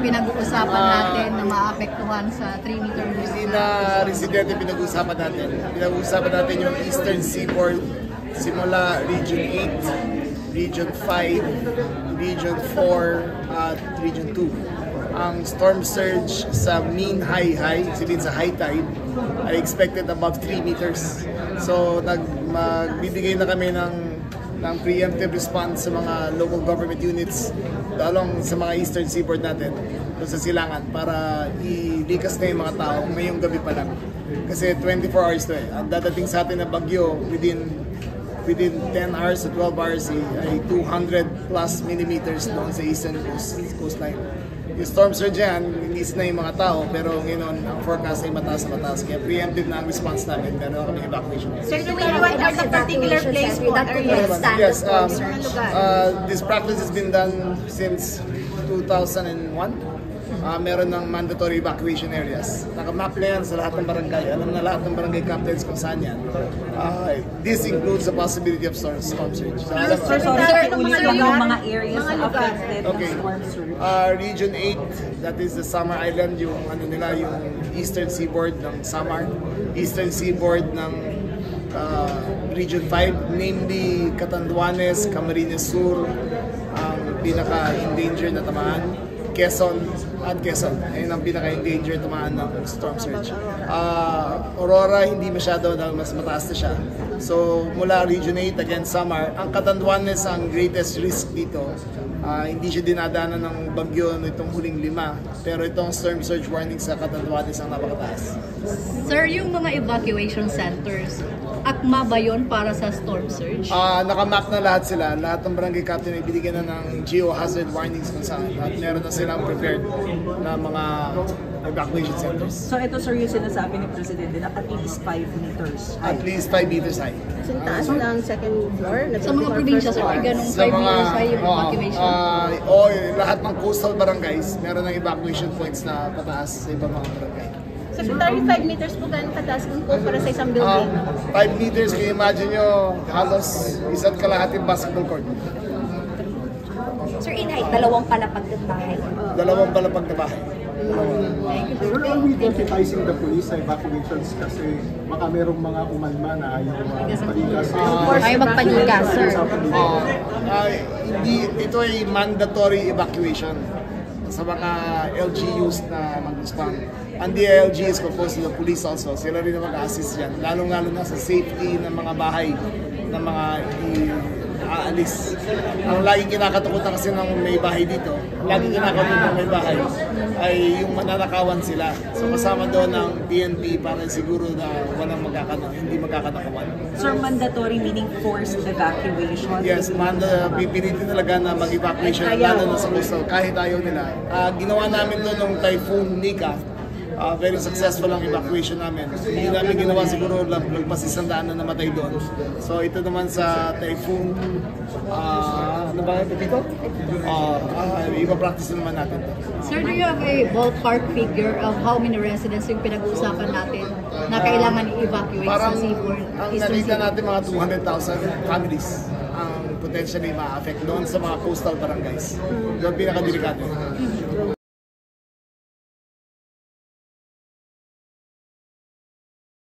pinag-uusapan natin na maapektuhan sa 3-meter bridge? Hindi na residente pinag-uusapan natin. Pinag-uusapan natin yung Eastern Seaboard simula Region 8, Region 5, Region 4, at Region 2. Ang storm surge sa mean high, sabihin sa high tide, ay expected above 3 meters. So magbibigay na kami ng preemptive response sa mga local government units along sa mga Eastern Seaboard natin doon sa Silangan para ilikas na yung mga tao ngayong gabi pa lang. Kasi 24 hours to Ang dadating sa atin na bagyo within 10 hours to 12 hours ay 200 plus millimeters doon sa Eastern coastline. Yung storm surge yan, inis na yung mga tao, pero ngayon ang forecast ay mataas na mataas. Kaya preemptive na ang response namin, pero kami evacuation. Sir, do we know what are the particular place po that Yes, this practice has been done since 2001. Meron ng mandatory evacuation areas. Nakamap na yan sa lahat ng barangay. Alam na lahat ng barangay captains kung saan yan. This includes the possibility of storm surge. Sir, sorry, ulit lang yung mga areas na affected ng storm surge. Region 8, that is the Samar Island, yung yung Eastern Seaboard ng Samar, Eastern Seaboard ng Region 5, namely Catanduanes, Camarines Sur, ang pinaka-endangered na tamaan. Quezon, ayun ang pinaka-endangered tamaan ng storm surge. Aurora, hindi masyado dahil mas mataas na siya. So, mula Region 8, again, Samar, ang Catanduanes ang greatest risk dito. Hindi siya dinadaanan ng bagyo nitong huling 5, pero itong storm surge warning sa Catanduanes ang napakataas. Sir, yung mga evacuation centers, akma ba yun para sa storm surge? Nakamap na lahat sila. Lahat ng barangay captain ay binigyan na ng geohazard warnings kung saan. At meron na silang prepared na mga evacuation centers. So ito, sir, yung sinasabi ni Presidente na at least 5 meters high. At least 5 meters high. Sa taas ng second floor? Sa mga probinsya, sir, ganong 5 meters high yung evacuation? Lahat ng coastal barangays, meron ng evacuation points na pataas sa ibang mga barangay. Secretary, 5 meters po gano'ng kataas kung para sa isang building? 5 meters, kung imagine nyo, halos isa't kalahating basketball court. Sir, in height, dalawang palapag ng bahay. Dalawang palapag na bahay. Sir, are we deputizing the police sa evacuations kasi baka merong mga umalma na ayaw magpaligas? Ayaw magpaligas, sir. Ito ay mandatory evacuation sa mga LGUs na mag-respond. Ang DILG is composed of the police also. Sila rin na mag-assist yan. Lalong-lalo na sa safety ng mga bahay ng mga aalis. Ang laging kinakatakutan kasi ng may bahay dito, laging kinakatakutan ng may bahay ay yung mananakawan sila. So kasama doon ng PNP para siguro na walang hindi magkakanakawan. Sir, mandatory meaning forced evacuation? Yes, pipilitin talaga na mag-evacuation lalo na sa coastal kahit ayaw nila. Ginawa namin doon ng Typhoon Nika. Very successful ang evacuation namin. Hindi namin ginawa siguro lagpas 100 na namatay doon. So ito naman sa Typhoon, ano ba ito? Ipa-practice naman natin. Sir, do you have a ballpark figure of how many residents yung pinag-uusapan natin na kailangan i-evacuate sa seaboard? Ang nakita natin mga 200,000 families ang potentially ma-affect doon sa mga coastal barangays. Doon pinaka-delikado.